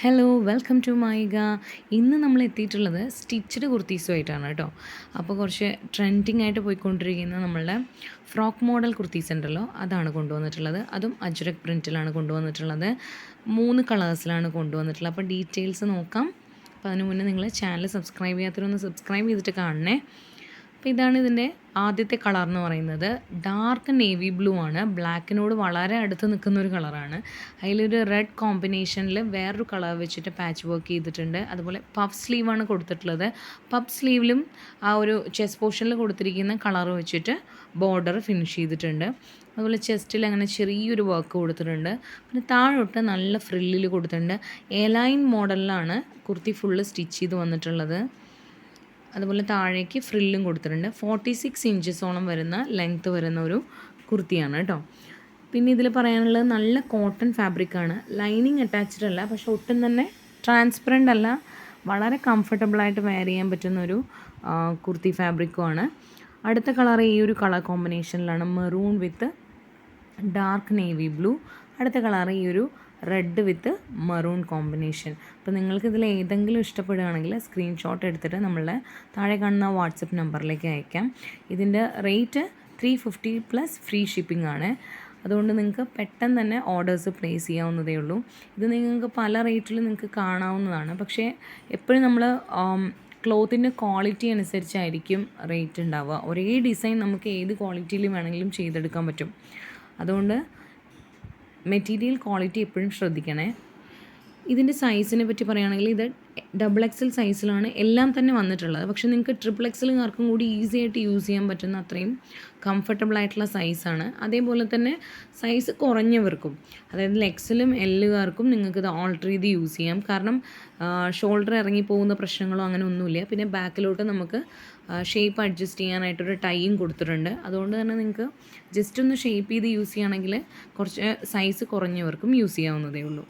Hello welcome to മൈഗ. ഇന്ന് നമ്മൾ എത്തിയിട്ടുള്ളത് സ്റ്റിച്ചഡ് കുർത്തീസുമായിട്ടാണ് കേട്ടോ. അപ്പോൾ കുറച്ച് ട്രെൻഡിങ് ആയിട്ട് പോയിക്കൊണ്ടിരിക്കുന്ന നമ്മളുടെ ഫ്രോക്ക് മോഡൽ കുർത്തീസ് ഉണ്ടല്ലോ, അതാണ് കൊണ്ടുവന്നിട്ടുള്ളത്. അതും അജ്രക് പ്രിൻറ്റിലാണ് കൊണ്ടുവന്നിട്ടുള്ളത്. 3 കളേഴ്സിലാണ് കൊണ്ടുവന്നിട്ടുള്ളത്. അപ്പോൾ ഡീറ്റെയിൽസ് നോക്കാം. അപ്പോൾ അതിന് മുന്നേ നിങ്ങൾ ചാനൽ സബ്സ്ക്രൈബ് ചെയ്യാത്തവരൊന്ന് സബ്സ്ക്രൈബ് ചെയ്തിട്ട് കാണണേ. അപ്പോൾ ഇതാണ് ഇതിൻ്റെ ആദ്യത്തെ കളർ എന്ന് പറയുന്നത്. ഡാർക്ക് നേവി ബ്ലൂ ആണ്. ബ്ലാക്കിനോട് വളരെ അടുത്ത് നിൽക്കുന്ന ഒരു കളറാണ്. അതിലൊരു റെഡ് കോമ്പിനേഷനിൽ വേറൊരു കളർ വെച്ചിട്ട് പാച്ച് വർക്ക് ചെയ്തിട്ടുണ്ട്. അതുപോലെ പഫ് സ്ലീവാണ് കൊടുത്തിട്ടുള്ളത്. പഫ് സ്ലീവിലും ആ ഒരു ചെസ്റ്റ് പോർഷനിൽ കൊടുത്തിരിക്കുന്ന കളർ വെച്ചിട്ട് ബോർഡർ ഫിനിഷ് ചെയ്തിട്ടുണ്ട്. അതുപോലെ ചെസ്റ്റിൽ അങ്ങനെ ചെറിയൊരു വർക്ക് കൊടുത്തിട്ടുണ്ട്. പിന്നെ താഴോട്ട് നല്ല ഫ്രില്ലിൽ കൊടുത്തിട്ടുണ്ട്. എലൈൻ മോഡലിലാണ് കുർത്തി ഫുള്ള് സ്റ്റിച്ച് ചെയ്ത് വന്നിട്ടുള്ളത്. അതുപോലെ താഴേക്ക് ഫ്രില്ലും കൊടുത്തിട്ടുണ്ട്. 46 ഇഞ്ചസോളം വരുന്ന ലെങ്ത്ത് വരുന്ന ഒരു കുർത്തിയാണ് കേട്ടോ. പിന്നെ ഇതിൽ പറയാനുള്ളത് നല്ല കോട്ടൺ ഫാബ്രിക്കാണ്. ലൈനിങ് അറ്റാച്ച്ഡ് അല്ല, പക്ഷെ ഒട്ടും തന്നെ ട്രാൻസ്പെറൻ്റ് അല്ല. വളരെ കംഫർട്ടബിളായിട്ട് വെയർ ചെയ്യാൻ പറ്റുന്ന ഒരു കുർത്തി ഫാബ്രിക്കുമാണ്. അടുത്ത കളർ ഈ ഒരു കളർ കോമ്പിനേഷനിലാണ്, maroon with dark navy blue. അടുത്ത കളർ ഈ ഒരു റെഡ് വിത്ത് മെറൂൺ കോമ്പിനേഷൻ. അപ്പോൾ നിങ്ങൾക്ക് ഇതിൽ ഏതെങ്കിലും ഇഷ്ടപ്പെടുകയാണെങ്കിൽ സ്ക്രീൻഷോട്ട് എടുത്തിട്ട് നമ്മളുടെ താഴെ കാണുന്ന വാട്സപ്പ് നമ്പറിലേക്ക് അയക്കാം. ഇതിൻ്റെ റേറ്റ് 350 പ്ലസ് ഫ്രീ ഷിപ്പിംഗ് ആണ്. അതുകൊണ്ട് നിങ്ങൾക്ക് പെട്ടെന്ന് തന്നെ ഓർഡേഴ്സ് പ്ലേസ് ചെയ്യാവുന്നതേ ഉള്ളൂ. ഇത് നിങ്ങൾക്ക് പല റേറ്റിൽ നിങ്ങൾക്ക് കാണാവുന്നതാണ്. പക്ഷേ എപ്പോഴും നമ്മൾ ക്ലോത്തിൻ്റെ ക്വാളിറ്റി അനുസരിച്ചായിരിക്കും റേറ്റ് ഉണ്ടാവുക. ഒരേ ഡിസൈൻ നമുക്ക് ഏത് ക്വാളിറ്റിയിൽ വേണമെങ്കിലും ചെയ്തെടുക്കാൻ പറ്റും. അതുകൊണ്ട് മെറ്റീരിയൽ ക്വാളിറ്റി എപ്പോഴും ശ്രദ്ധിക്കണേ. ഇതിൻ്റെ സൈസിനെ പറ്റി പറയുകയാണെങ്കിൽ ഇത് XXL സൈസിലാണ് എല്ലാം തന്നെ വന്നിട്ടുള്ളത്. പക്ഷേ നിങ്ങൾക്ക് XXLകാർക്കും കൂടി ഈസി ആയിട്ട് യൂസ് ചെയ്യാൻ പറ്റുന്ന അത്രയും കംഫർട്ടബിൾ ആയിട്ടുള്ള സൈസാണ്. അതേപോലെ തന്നെ സൈസ് കുറഞ്ഞവർക്കും, അതായത് എക്സലും എല്ലുകാർക്കും നിങ്ങൾക്കിത് ഓൾട്ടർ ചെയ്ത് യൂസ് ചെയ്യാം. കാരണം ഷോൾഡർ ഇറങ്ങി പോകുന്ന പ്രശ്നങ്ങളോ അങ്ങനെ ഒന്നുമില്ല. പിന്നെ ബാക്കിലോട്ട് നമുക്ക് ഷേപ്പ് അഡ്ജസ്റ്റ് ചെയ്യാനായിട്ടൊരു ടൈയും കൊടുത്തിട്ടുണ്ട്. അതുകൊണ്ട് തന്നെ നിങ്ങൾക്ക് ജസ്റ്റ് ഒന്ന് ഷേപ്പ് ചെയ്ത് യൂസ് ചെയ്യുകയാണെങ്കിൽ കുറച്ച് സൈസ് കുറഞ്ഞവർക്കും യൂസ് ചെയ്യാവുന്നതേ ഉള്ളൂ.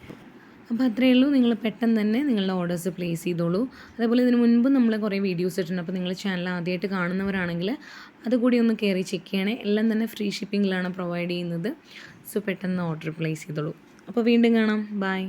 അപ്പോൾ അത്രയേ ഉള്ളൂ. നിങ്ങൾ പെട്ടെന്ന് തന്നെ നിങ്ങളുടെ ഓർഡേഴ്സ് പ്ലേസ് ചെയ്തോളൂ. അതേപോലെ ഇതിന് മുൻപ് നമ്മൾ കുറേ വീഡിയോസ് ഇട്ടിട്ടുണ്ട്. അപ്പോൾ നിങ്ങൾ ചാനൽ ആദ്യമായിട്ട് കാണുന്നവരാണെങ്കിൽ അതുകൂടി ഒന്ന് കയറി ചെക്ക് ചെയ്യണേ. എല്ലാം തന്നെ ഫ്രീ ഷിപ്പിങ്ങിലാണ് പ്രൊവൈഡ് ചെയ്യുന്നത്. സോ പെട്ടെന്ന് ഓർഡർ പ്ലേസ് ചെയ്തോളൂ. അപ്പോൾ വീണ്ടും കാണാം. ബൈ.